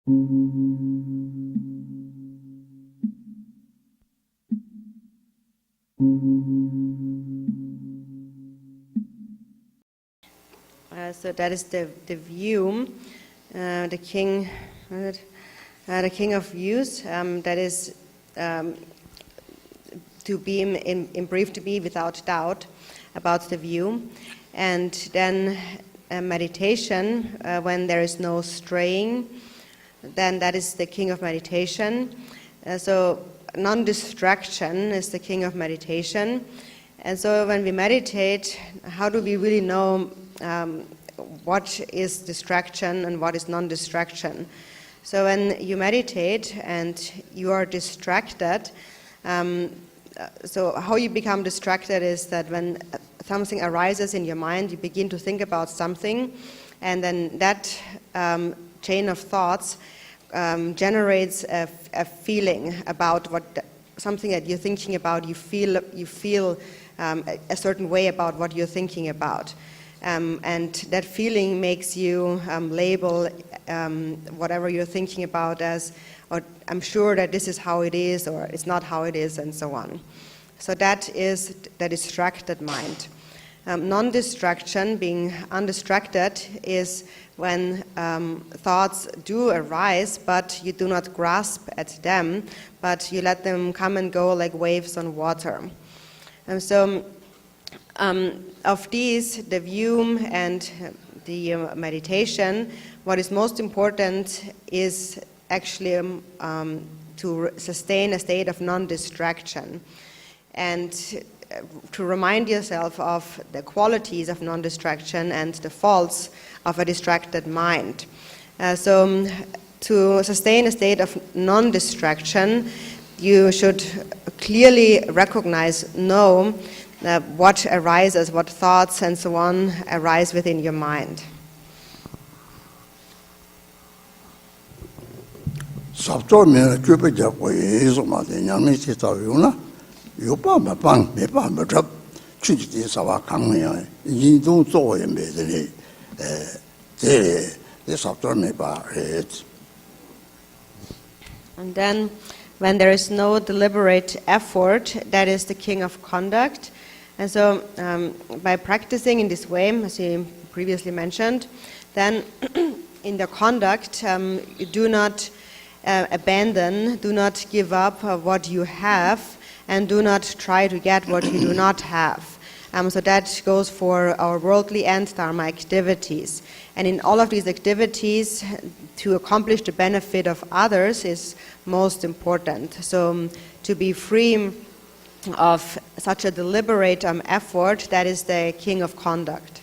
So that is the view, the king of views. That is to be in brief, to be without doubt about the view, and then meditation when there is no straying. Then that is the king of meditation. So non-distraction is the king of meditation. And so when we meditate, how do we really know what is distraction and what is non-distraction? So when you meditate and you are distracted, so how you become distracted is that when something arises in your mind, you begin to think about something, and then that chain of thoughts generates a feeling about something that you're thinking about. You feel a certain way about what you're thinking about, and that feeling makes you label whatever you're thinking about as, or I'm sure that this is how it is, or it's not how it is, and so on. So that is the distracted mind. Non-distraction, being undistracted, is when thoughts do arise, but you do not grasp at them, but you let them come and go like waves on water. And so of these, the view and the meditation, what is most important is actually to sustain a state of non-distraction, and to remind yourself of the qualities of non-distraction and the faults of a distracted mind. So to sustain a state of non-distraction, you should clearly know what arises, what thoughts and so on arise within your mind. Yopa mapang mepa matrap chujiti sawa kangya yin dong zo yin be de de software mepa. And then when there is no deliberate effort, that is the king of conduct. And so by practicing in this way, as you previously mentioned, then in the conduct you do not abandon, do not give up what you have, and do not try to get what you do not have. So that goes for our worldly and dharma activities. And in all of these activities, to accomplish the benefit of others is most important. So to be free of such a deliberate effort, that is the king of conduct.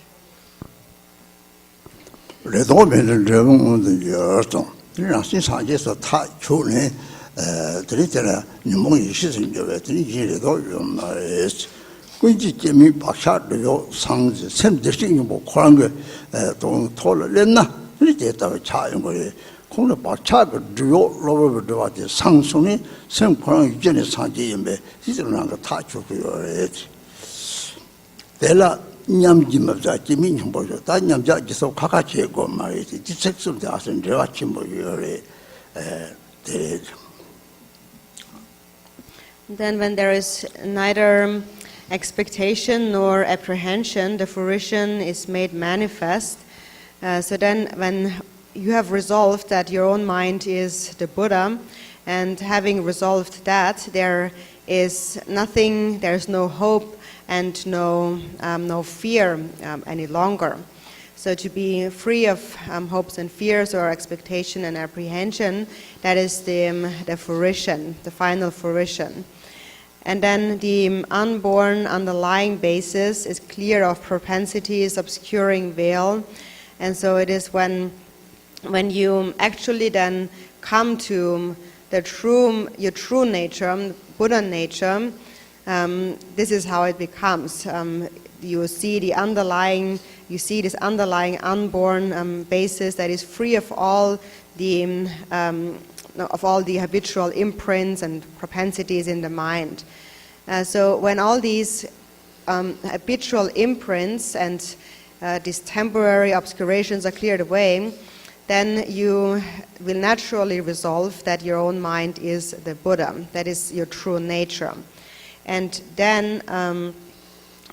Then when there is neither expectation nor apprehension, the fruition is made manifest. So then when you have resolved that your own mind is the Buddha, and having resolved that, there is nothing, there is no hope and no fear any longer. So to be free of hopes and fears or expectation and apprehension, that is the fruition, the final fruition. And then the unborn underlying basis is clear of propensities, obscuring veil. And so it is when you actually then come to your true nature, Buddha nature, this is how it becomes. You see this underlying unborn basis that is free of all the habitual imprints and propensities in the mind. So when all these habitual imprints and these temporary obscurations are cleared away, then you will naturally resolve that your own mind is the Buddha, that is your true nature. And then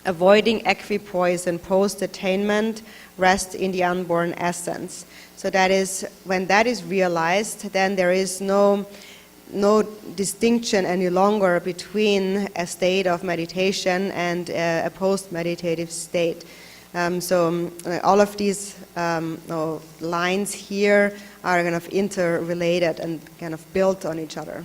avoiding equipoise and post-attainment rest in the unborn essence. So that is, when that is realized, then there is no distinction any longer between a state of meditation and a post-meditative state. All of these lines here are kind of interrelated and kind of built on each other.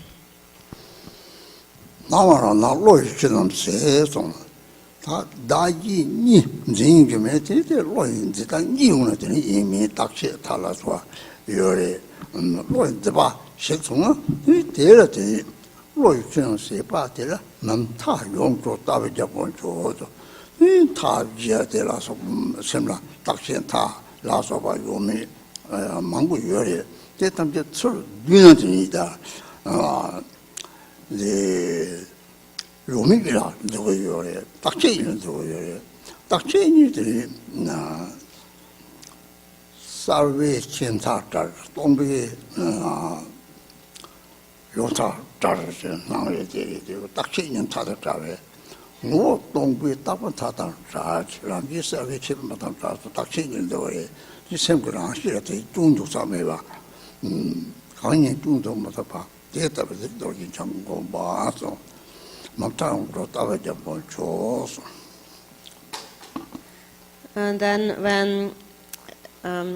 And then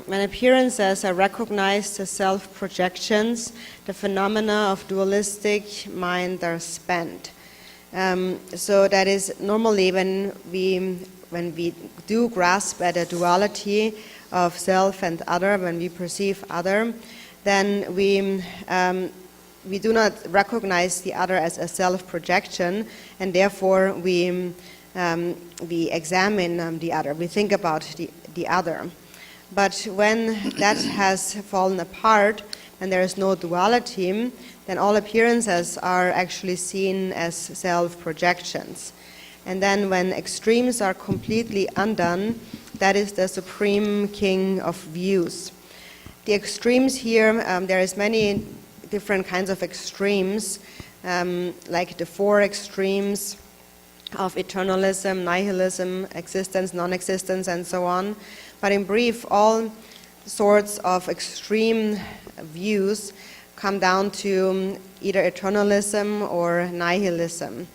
when appearances are recognized as self-projections, the phenomena of dualistic mind are spent. So that is normally when we do grasp at a duality of self and other, when we perceive other, then we do not recognize the other as a self-projection, and therefore we examine the other, we think about the other. But when that has fallen apart and there is no duality, then all appearances are actually seen as self-projections. And then when extremes are completely undone, that is the supreme king of views. The extremes here, there is many different kinds of extremes, like the four extremes of eternalism, nihilism, existence, non-existence, and so on. But in brief, all sorts of extreme views come down to either eternalism or nihilism.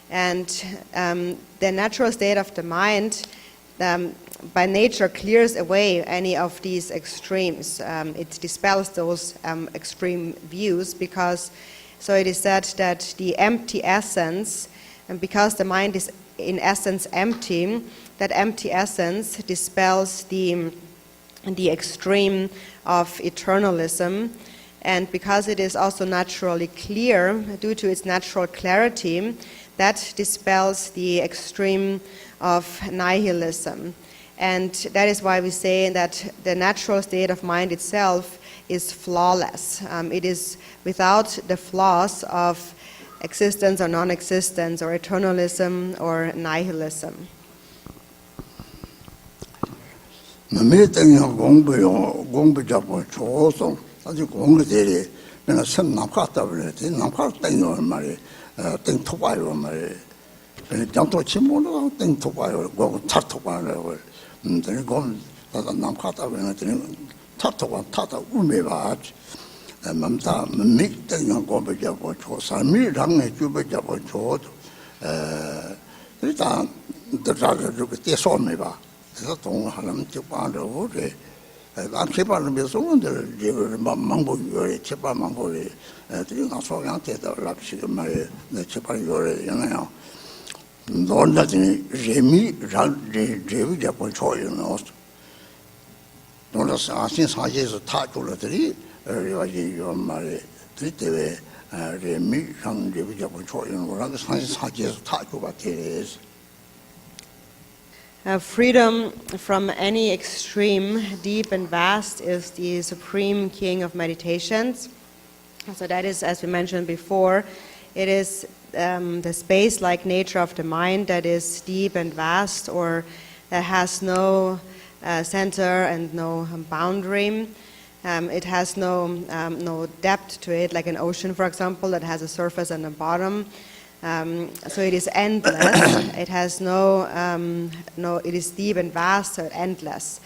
And the natural state of the mind by nature clears away any of these extremes. It dispels those extreme views because, so it is said that the empty essence, and because the mind is in essence empty, that empty essence dispels the extreme of eternalism. And because it is also naturally clear, due to its natural clarity, that dispels the extreme of nihilism. And that is why we say that the natural state of mind itself is flawless. It is without the flaws of existence or non-existence or eternalism or nihilism. Freedom from any extreme, deep and vast, is the supreme king of meditations. So that is, as we mentioned before, it is the space-like nature of the mind that is deep and vast, or that has no center and no boundary. It has no depth to it, like an ocean, for example, that has a surface and a bottom. So it is endless. It has it is deep and vast, so endless.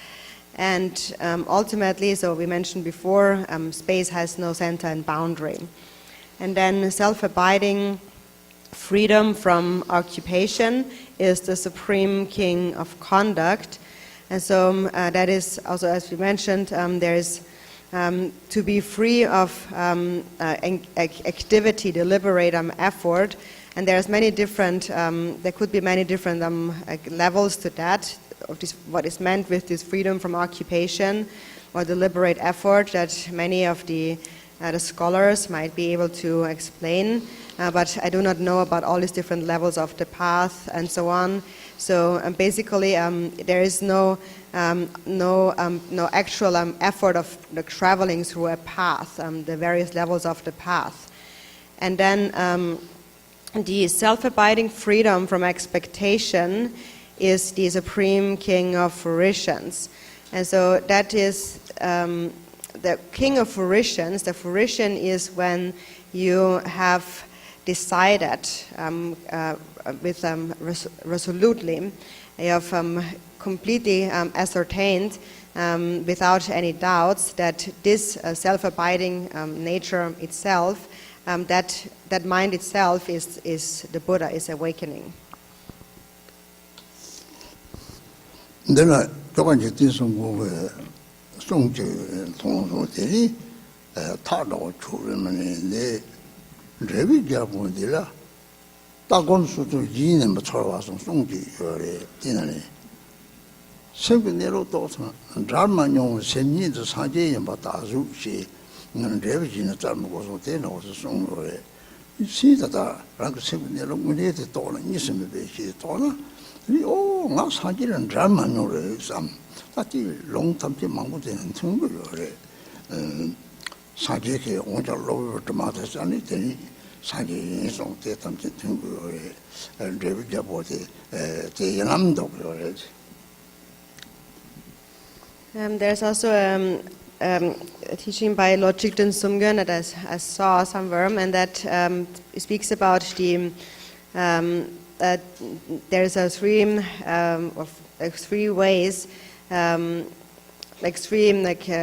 And ultimately, so we mentioned before, space has no center and boundary. And then self-abiding freedom from occupation is the supreme king of conduct. And so that is also, as we mentioned, there is to be free of activity, deliberate effort. And there's many different, there could be many different levels to that, of this, what is meant with this freedom from occupation or deliberate effort that many of the scholars might be able to explain. But I do not know about all these different levels of the path and so on. So basically, there is no actual effort of traveling through a path, the various levels of the path. And then the self-abiding freedom from expectation is the supreme king of fruitions. And so that is the king of fruitions. The fruition is when you have decided resolutely, you have completely ascertained without any doubts that this self-abiding nature itself, that mind itself is the Buddha, is awakening. Then 저번에 뒤송고 송제 통송들이 타로 주르면은 내 레비자분들아 따곤수도 이는 뭐 쳐와서 송지 요래 되네. 생근내로 또서 드라마용 생리도 사제에 뭐 다수시 는 레비지는 잘못고서 되는 것을 송로에 시다다 랑그 생근내로 문제도 또는 있으면 되지 또는 나 사실은 드라마용을 삼 사실 롱텀티 망고되는 친구요래 사제게 온절로 좀마다서 아니 되니 사제 송때 담지 친구요래 레비자 보지 대연함도 그래. There's also a teaching by Lord Jigten Sumgön that I saw somewhere, and that speaks about the there's a three ways,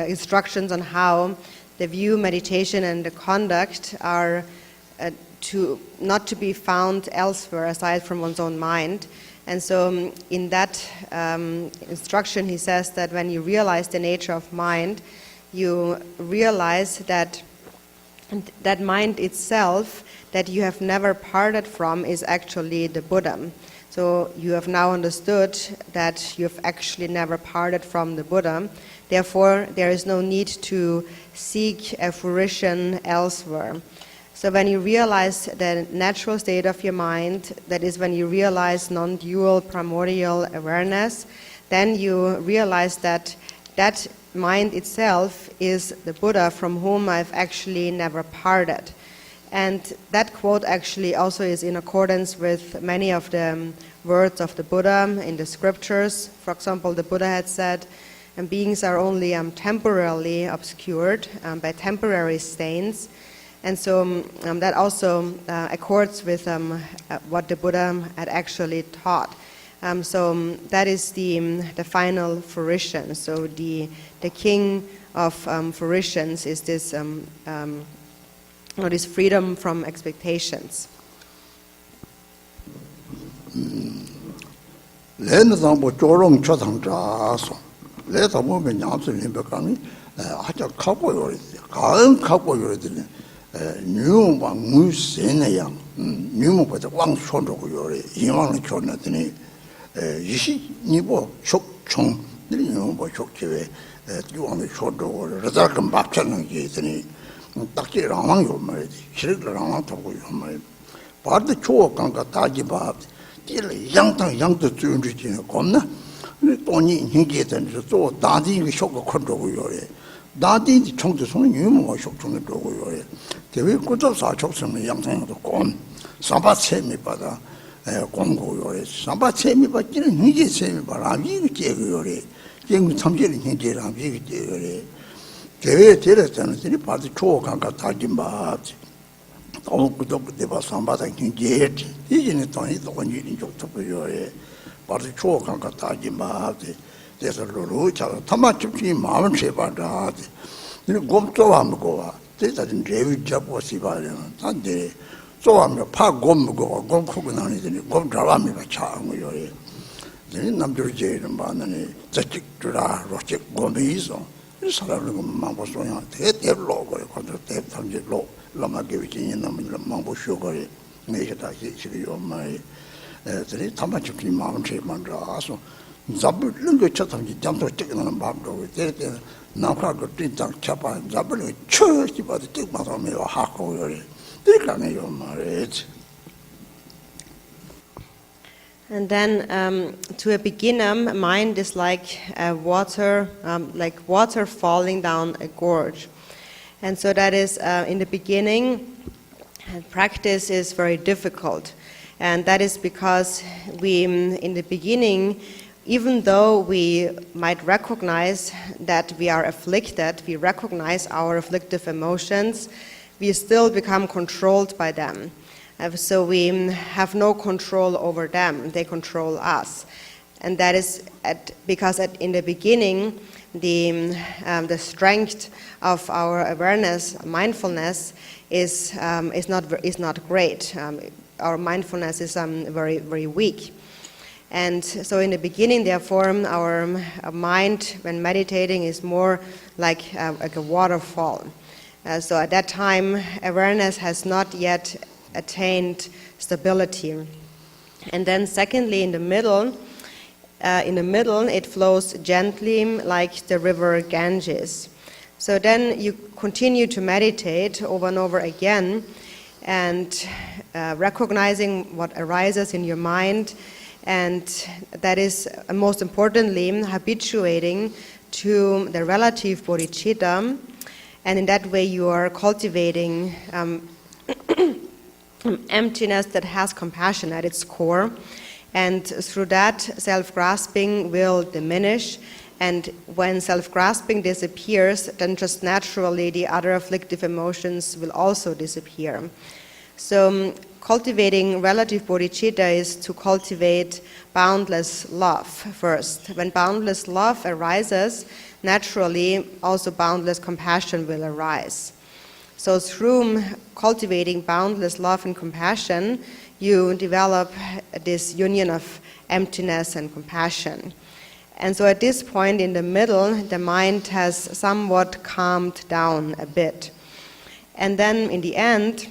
instructions on how the view, meditation, and the conduct are not to be found elsewhere aside from one's own mind. And so in that instruction he says that when you realize the nature of mind, you realize that mind itself that you have never parted from is actually the Buddha. So you have now understood that you have actually never parted from the Buddha. Therefore, there is no need to seek a fruition elsewhere. So when you realize the natural state of your mind, that is when you realize non-dual primordial awareness, then you realize that that mind itself is the Buddha from whom I've actually never parted. And that quote actually also is in accordance with many of the words of the Buddha in the scriptures. For example, the Buddha had said, beings are only temporarily obscured by temporary stains. And so that also accords with what the Buddha had actually taught. So that is the final fruition. So the king of fruitions is this this freedom from expectations. 레는 뭐 조롱 초상자서 레다 보면 냠슬님 백감이 아주 갖고 요래 가은 갖고 요래들 뉴마 무세네야 뉴마보다 왕 손으로 요래 이왕을 줬더니 이시 니보 촉총 뉴마 촉제에 이왕을 손으로 레다금 밥처럼 게더니 딱히 라망요 말이지 실을 라망 타고 요 말. 바드 초강가 다지밥 딜 양도 주는지는 겁나. 근데 돈이 hin게든 저 다디 그 쇼가 컨트롤 요래. 다디 총도 손이 유모가 쇼총을 도고 요래. 대외 고조사 촉성의 양상도 건 사바체미 받아 공고 요래. 사바체미 받기는 이게 세미 봐라. 이게 제그 요래. 지금 참제는 hin게라 이게 제그 요래. 대회 때렸잖아요. 이 바디 초강가 다짐바지. 동구도 대바 삼바다 긴제지. 이제는 돈이 돈이 좋다 보여요. 바디 초강가 다짐바지. 그래서 로로차 타마집이 마음을 제발하지. 이 곰조함 거와. 대다진 제위 잡고 시발은 단데 조함을 파곰고 곰크고 나니더니 곰자람이 차고요. 이 남들 제일 많으니 저직주라 로직 곰이 있어. 이 사람은 망보소야 대대로 거려 가지고 대탐지로 라마게 위진이 남은 망보쇼 거려 내가 다시 지금 엄마의 애들이 타마집이 마음을 제발하서 잡을 거 찾아지 잠도 찍는 마음으로 때때 나가고 진짜 잡아 잡을 쳐지 봐도 찍마서 매워 하고 그래 이렇게요 말이지. And then, to a beginner, mind is like water falling down a gorge. And so that is, in the beginning, practice is very difficult. And that is because we, in the beginning, even though we might recognize that we are afflicted, we recognize our afflictive emotions, we still become controlled by them. So we have no control over them, they control us. And that is because in the beginning, the strength of our awareness, mindfulness, is not great. Our mindfulness is very, very weak. And so in the beginning, therefore, our mind, when meditating, is more like a waterfall. So at that time, awareness has not yet attained stability. And then secondly, in the middle, it flows gently like the river Ganges. So then you continue to meditate over and over again, and recognizing what arises in your mind, and that is most importantly habituating to the relative bodhicitta, and in that way you are cultivating emptiness that has compassion at its core, and through that self-grasping will diminish, and when self-grasping disappears, then just naturally the other afflictive emotions will also disappear. So cultivating relative bodhicitta is to cultivate boundless love first. When boundless love arises, naturally also boundless compassion will arise. So through cultivating boundless love and compassion, you develop this union of emptiness and compassion. And so at this point in the middle, the mind has somewhat calmed down a bit. And then in the end,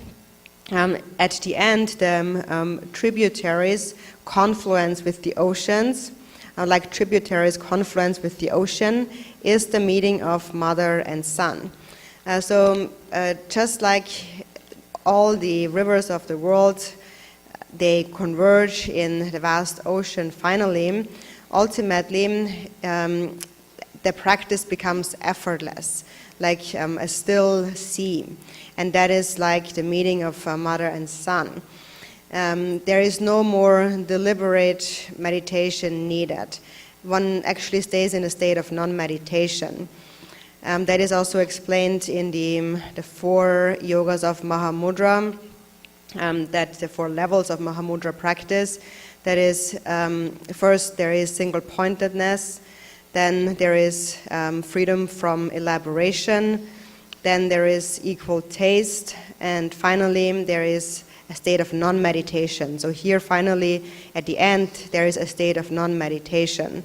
at the end, the tributaries confluence with the oceans. Like tributaries confluence with the ocean is the meeting of mother and son. So just like all the rivers of the world, they converge in the vast ocean finally, ultimately the practice becomes effortless, like a still sea. And that is like the meeting of mother and son. There is no more deliberate meditation needed. One actually stays in a state of non-meditation. That is also explained in the 4 yogas of MAHAMUDRA, that the 4 levels of MAHAMUDRA practice. That is, first there is single-pointedness, then there is freedom from elaboration, then there is equal taste, and finally there is a state of non-meditation. So here finally, at the end, there is a state of non-meditation.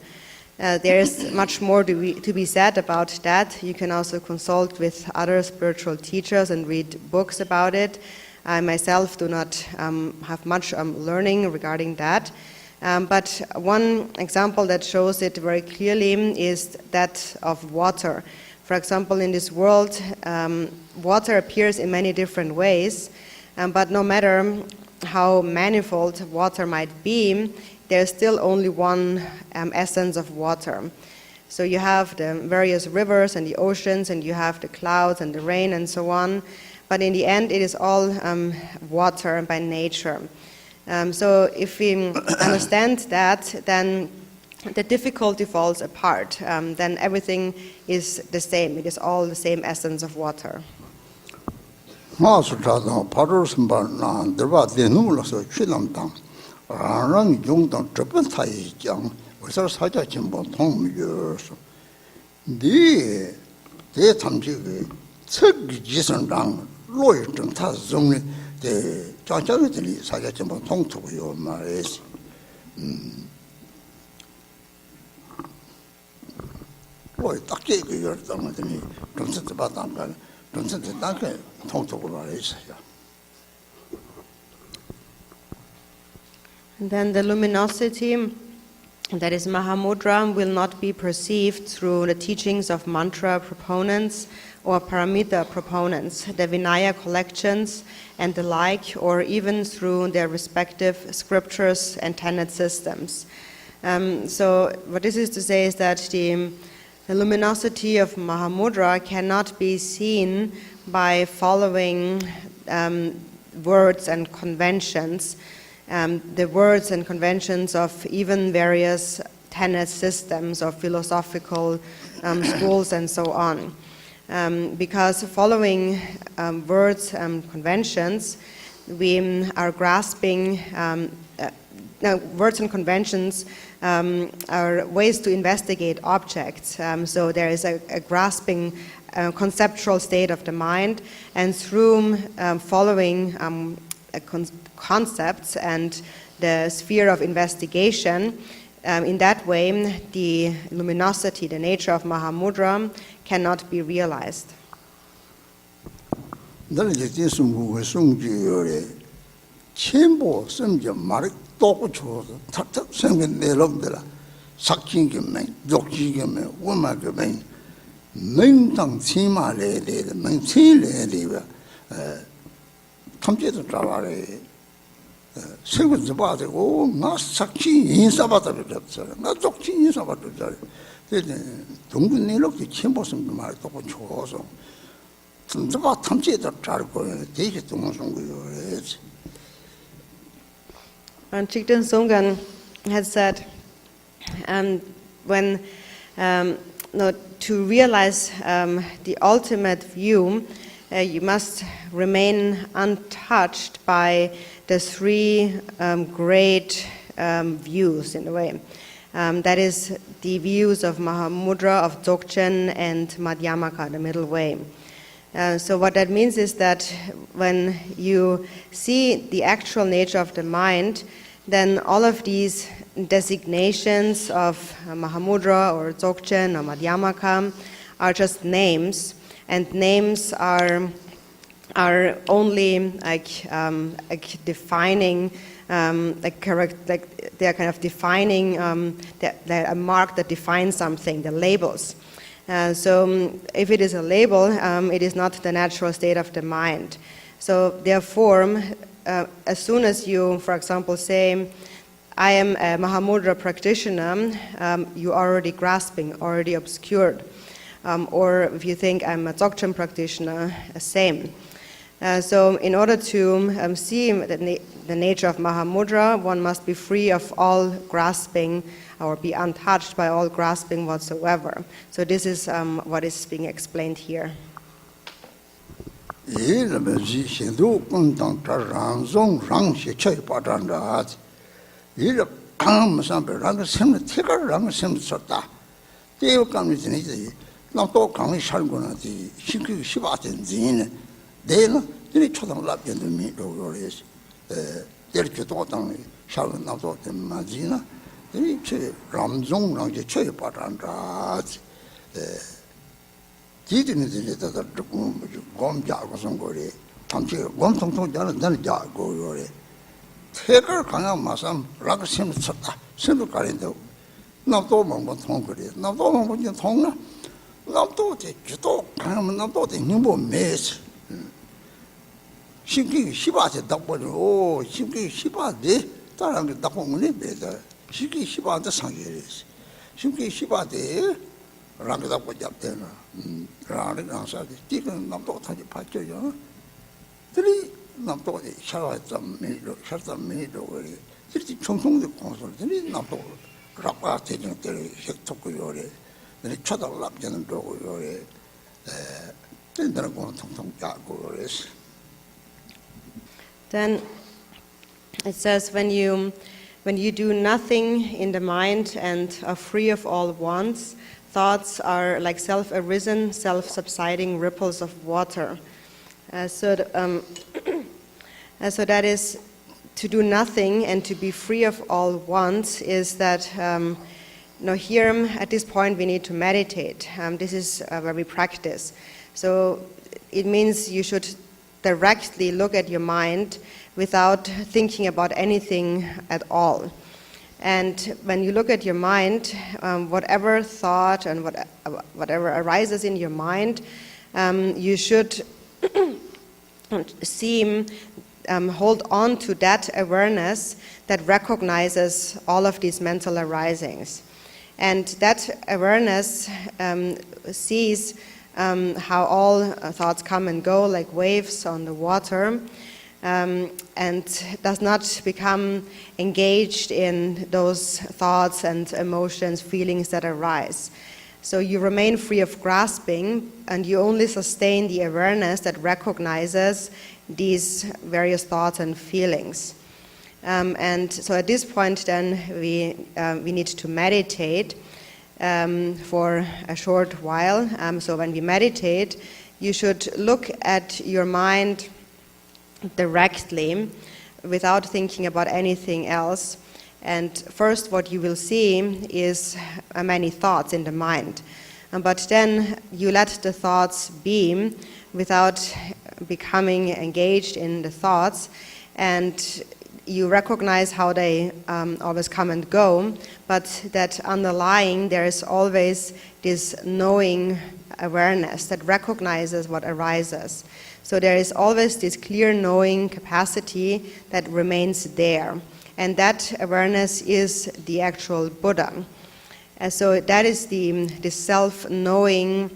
There is much more to be said about that. You can also consult with other spiritual teachers and read books about it. I myself do not have much learning regarding that. But one example that shows it very clearly is that of water. For example, in this world, water appears in many different ways, but no matter how manifold water might be, there's still only one essence of water. So you have the various rivers and the oceans, and you have the clouds and the rain and so on, but in the end it is all water by nature. So if we understand that, then the difficulty falls apart. Then everything is the same. It is all the same essence of water. 마스터도 바로 선발나 들바 대누물어서 취남당 라랑 용당 접근 타이장 벌써 사자 진보 통유서 네 대탐지의 책 지선당 로이정 타 종의 대 자자들이 사자 진보 통투요 말이지 로이 딱게 그 열당들이 정신도 받았다 정신도 딱게 통투고 말이지요. And then the luminosity, that is Mahamudra, will not be perceived through the teachings of mantra proponents or paramita proponents, the Vinaya collections and the like, or even through their respective scriptures and tenet systems. So what this is to say is that the luminosity of Mahamudra cannot be seen by following words and conventions, the words and conventions of even various tenet systems of philosophical schools and so on. Because following words and conventions, we are grasping, words and conventions are ways to investigate objects. So there is a grasping conceptual state of the mind, and through following concepts and the sphere of investigation, in that way the luminosity, the nature of Mahamudra, cannot be realized. 세금도 받고 나 sakchi 인사받아도 됐어요. 나 족치 인사받도 잘. 근데 동군 내력도 첨보성도 말도 좋아서 진짜 탐지에도 잘 거예요. 되게 동성 거예요. And Chikden Songgan had said, when to realize the ultimate view, you must remain untouched by the three great views, in a way. That is the views of Mahamudra, of Dzogchen, and Madhyamaka, the middle way. So what that means is that when you see the actual nature of the mind, then all of these designations of Mahamudra or Dzogchen or Madhyamaka are just names, and names are only like defining they are kind of defining a mark that defines something, the labels. So if it is a label, it is not the natural state of the mind. So therefore, as soon as you, for example, say, I am a Mahamudra practitioner, you are already grasping, already obscured. Or if you think I'm a Dzogchen practitioner, same. So in order to see the nature of Mahamudra, one must be free of all grasping or be untouched by all grasping whatsoever. So this is what is being explained here. 내는 이 초등학교 미로로에서 이렇게 도당 샤는 나도 되마지나 이 람종랑 제 최 바란다 지진이들에다 조금 검자고 선거리 당시 원통통자는 나는 자고요래 태걸 강한 마삼 락 셈 쳤다 셈을 가린데 나도 뭐 통거리 나도 뭐 통나 나도 제 주도 강하면 나도 돼 nimbo 메스 신기 18세 딱 보죠. 신기 18대 사람들 딱 보면 배다. 신기 18대 상계래서. 신기 18대 라게 딱 보자 되나. 라는 강사들. 지금 남도 타지 받죠요. 들이 남도 샤와 좀 메로 샤다 메로 그래. 들이 총총도 공소들이 남도 락바 대중들이 획토고 요래 쳐달락 되는 거고 요래 된다는 거는 통통 짜고 그래서. Then it says when you do nothing in the mind and are free of all wants, thoughts are like self-arisen, self-subsiding ripples of water. So that is, to do nothing and to be free of all wants is that here at this point we need to meditate. This is where we practice. So it means you should directly look at your mind without thinking about anything at all. And when you look at your mind, whatever thought and whatever arises in your mind, you should hold on to that awareness that recognizes all of these mental arisings. And that awareness sees how all thoughts come and go like waves on the water, and does not become engaged in those thoughts and emotions, feelings that arise. So you remain free of grasping, and you only sustain the awareness that recognizes these various thoughts and feelings. And so at this point then we need to meditate for a short while. So when we meditate, you should look at your mind directly without thinking about anything else. And first what you will see is many thoughts in the mind. But then you let the thoughts be without becoming engaged in the thoughts, and you recognize how they always come and go, but that underlying there is always this knowing awareness that recognizes what arises. So there is always this clear knowing capacity that remains there. And that awareness is the actual Buddha. And so that is the self-knowing,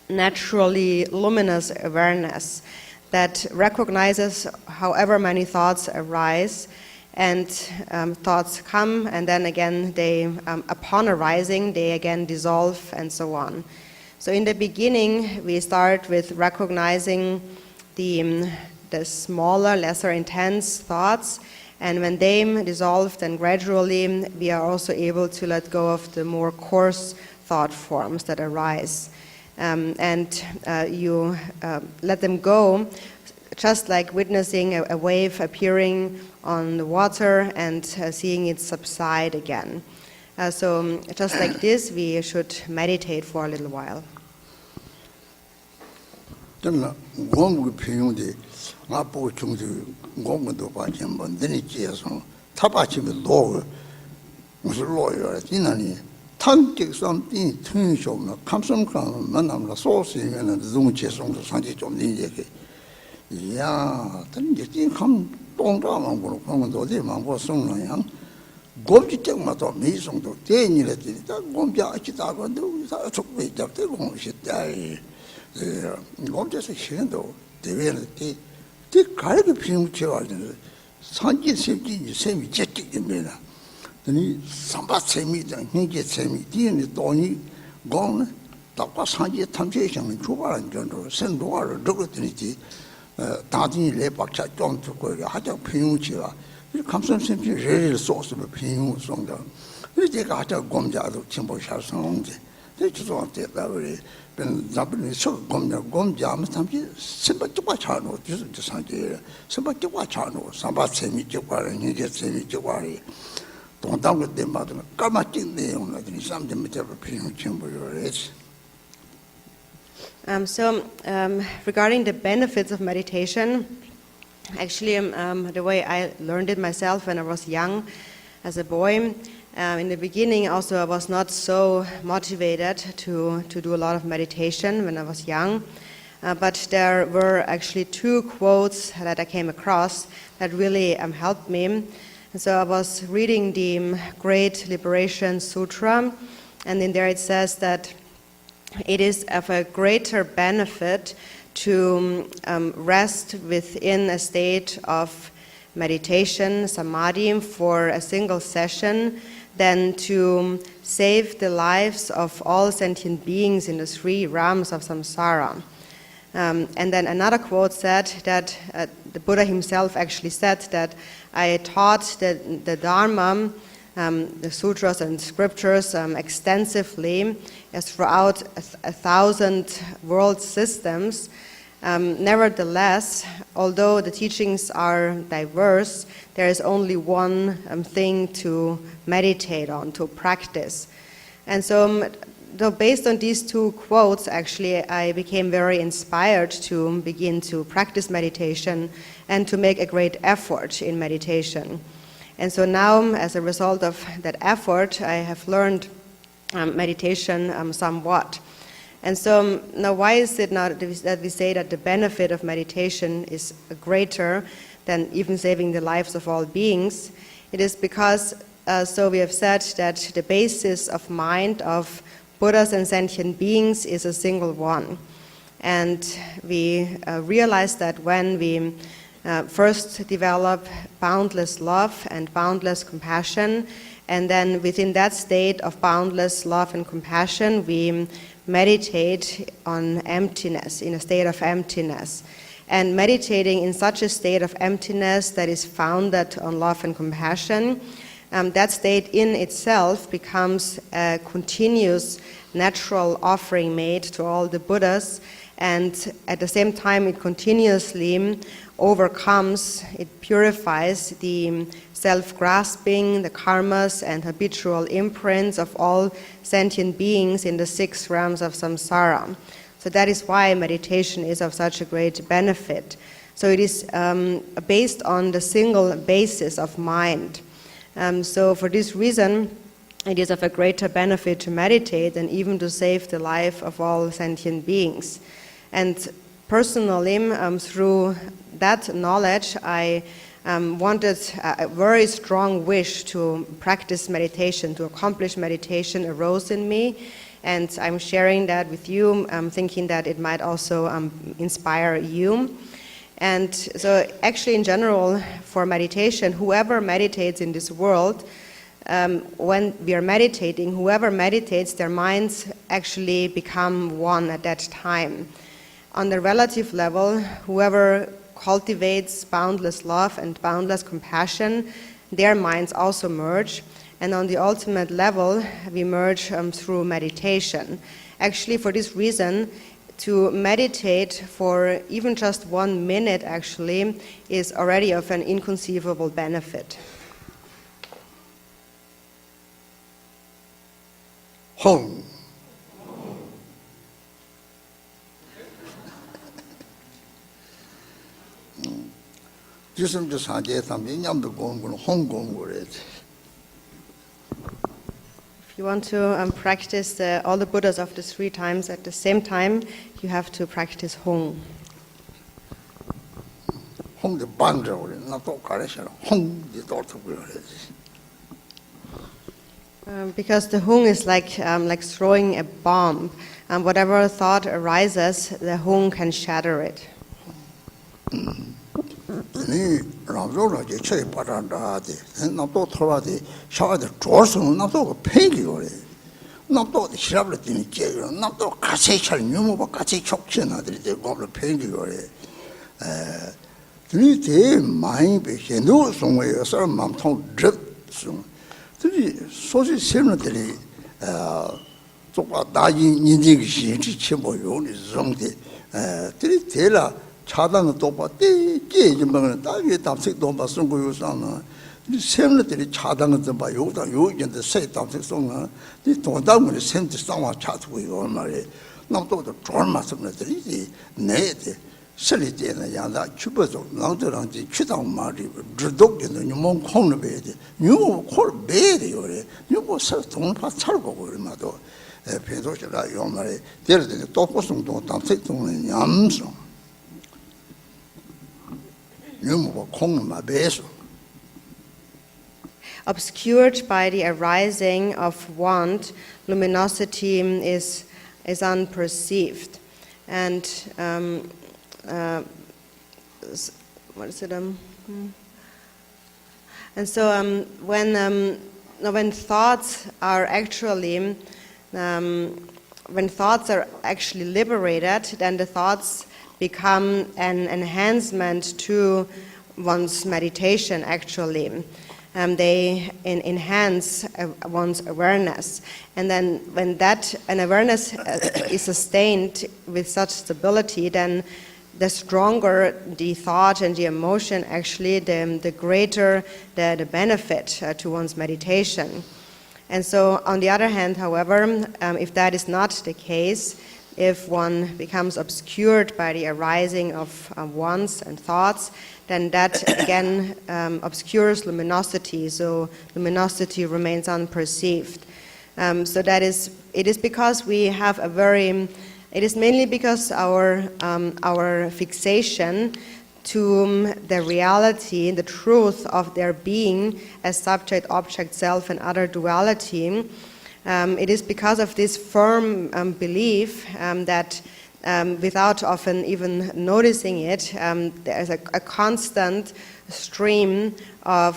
naturally luminous awareness that recognizes however many thoughts arise, and thoughts come, and then again they, upon arising, they again dissolve, and so on. So in the beginning, we start with recognizing the smaller, lesser intense thoughts, and when they dissolve, then gradually we are also able to let go of the more coarse thought forms that arise. And you let them go, just like witnessing a wave appearing on the water and seeing it subside again. So just like this, we should meditate for a little while. 탄직 something 튼쇼나 감성감 만남라 소스에는 중체성도 상지 좀 얘기. 야, 단지 감 동자만 보고 보면 어디만 보송나요? 곱지적마다 미성도 대니래지. 다 곰자 아치다고 누가 속에 잡대고 싶다. 곰자서 싫은도 대외는데 그 가르게 피무쳐 가지고 상지 세지 세미 제직입니다. 이 삼바세미다 hinge 세미 뒤에 돈이 공 답과 상지 탐지성은 주발한 정도 생도를 적었더니 다진이 레박차 좀 듣고 하자 피우치가 이 감성심이 제일 소스로 피우송다 이 제가 하자 공자도 침보샤 성제 이 주소한테 다버리 ben 잡는 소 공자면 탐지 심바쪽과 차노 주소 상지 심바쪽과 차노 삼바세미 쪽과 hinge 세미 쪽과 동당을 때마다 까맣게 내용들이 삼점부터 필요 전부를 So regarding the benefits of meditation, actually the way I learned it myself when I was young, as a boy, in the beginning also I was not so motivated to do a lot of meditation when I was young, but there were actually two quotes that I came across that really helped me. And so I was reading the Great Liberation Sutra, and in there it says that it is of a greater benefit to rest within a state of meditation, samadhi, for a single session than to save the lives of all sentient beings in the 3 realms of samsara. And then another quote said that the Buddha himself actually said that I taught the Dharma, the sutras and scriptures extensively as throughout 1,000 world systems. Nevertheless, although the teachings are diverse, there is only one thing to meditate on, to practice. And so based on these 2 quotes, actually, I became very inspired to begin to practice meditation and to make a great effort in meditation. And so now, as a result of that effort, I have learned meditation somewhat. And so now why is it not that we say that the benefit of meditation is greater than even saving the lives of all beings? It is because, so we have said that the basis of mind of Buddhas and sentient beings is a single one. And we realize that when we first develop boundless love and boundless compassion, and then within that state of boundless love and compassion, we meditate on emptiness, in a state of emptiness. And meditating in such a state of emptiness that is founded on love and compassion, that state in itself becomes a continuous natural offering made to all the Buddhas, and at the same time it continuously overcomes, it purifies the self-grasping, the karmas and habitual imprints of all sentient beings in the 6 realms of samsara. So that is why meditation is of such a great benefit. So it is based on the single basis of mind. So for this reason, it is of a greater benefit to meditate than even to save the life of all sentient beings. And personally, through that knowledge, I wanted a very strong wish to practice meditation, to accomplish meditation arose in me. And I'm sharing that with you, thinking that it might also inspire you. And so actually in general, for meditation, whoever meditates in this world, when we are meditating, whoever meditates, their minds actually become one at that time. On the relative level, whoever cultivates boundless love and boundless compassion, their minds also merge. And on the ultimate level, we merge through meditation. Actually, for this reason, to meditate for even just 1 minute actually is already of an inconceivable benefit. Home. 지금 저 사제 삼이 냠도 공부는 홍공부래. If you want to practice all the Buddhas of the 3 times at the same time, you have to practice Hong. 홍도 반저래. 나도 가르쳐. 홍도 또 그러지. Because the Hung is like throwing a bomb. Whatever thought arises, the Hung can shatter it. 네, 라조라 제 체에 빠란다데. 나도 돌아데 샤와데 조선 나도 팽기거래. 나도 시랍을더니 제가 나도 같이 잘 유모바 같이 촉천하들이 되고 팽기거래. 네, 제 마음이 배현도 송외여 사람 마음통 럽송. 네, 소시 세는들이 조금 나이 인지기 시지 쳐보요니 정대. 들이 대라 차단은 또 봤대. 깨지면 다위에 답색 또 봤은 거요잖아. 이 세는들이 차단은 좀 봐. 요다 요인데 세 답색 송아. 이 도당문에 센트 상화 차트고 이거 말이야. 나도 졸마스는들이 내대 설리되는 양다 추버서 나도랑지 추당 말이 주독되는 몸 콩을 배야지. 뉴 콜 배야요래. 뉴고 서 동파 살고 그러마도 배도시라 요 말에 데르데 또 고송도 답색 동은 얌성. Obscured by the arising of want, luminosity is unperceived. And what is it? And so when now when thoughts are actually liberated, then the thoughts become an enhancement to one's meditation, actually. They enhance one's awareness. And then when an awareness is sustained with such stability, then the stronger the thought and the emotion, actually, the greater the benefit to one's meditation. And so, on the other hand, however, if that is not the case, if one becomes obscured by the arising of wants and thoughts, then that again obscures luminosity, so luminosity remains unperceived. So it is because we have it is mainly because our fixation to the reality, the truth of their being as subject, object, self, and other duality. It is because of this firm belief that without often even noticing it, there's a constant stream of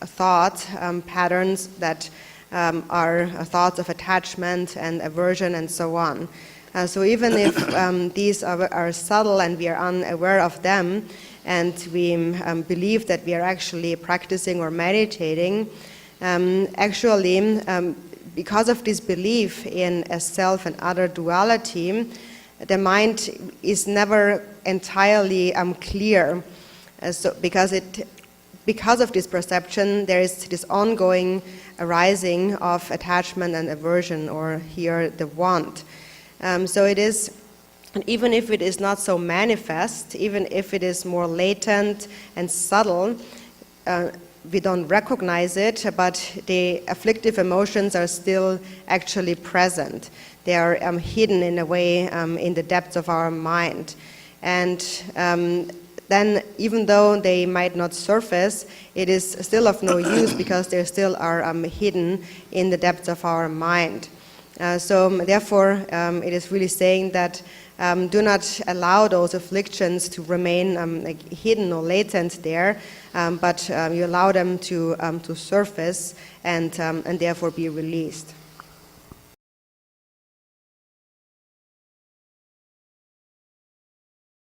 thought patterns that are thoughts of attachment and aversion and so on. So even if these are subtle and we are unaware of them, and we believe that we are actually practicing or meditating, actually, because of this belief in a self and other duality, the mind is never entirely clear. So because of this perception, there is this ongoing arising of attachment and aversion, or here the want. So it is, even if it is not so manifest, even if it is more latent and subtle, we don't recognize it, but the afflictive emotions are still actually present. They are hidden in a way in the depths of our mind. And then even though they might not surface, it is still of no use because they still are hidden in the depths of our mind. So therefore, it is really saying that do not allow those afflictions to remain hidden or latent there, but you allow them to surface and therefore be released.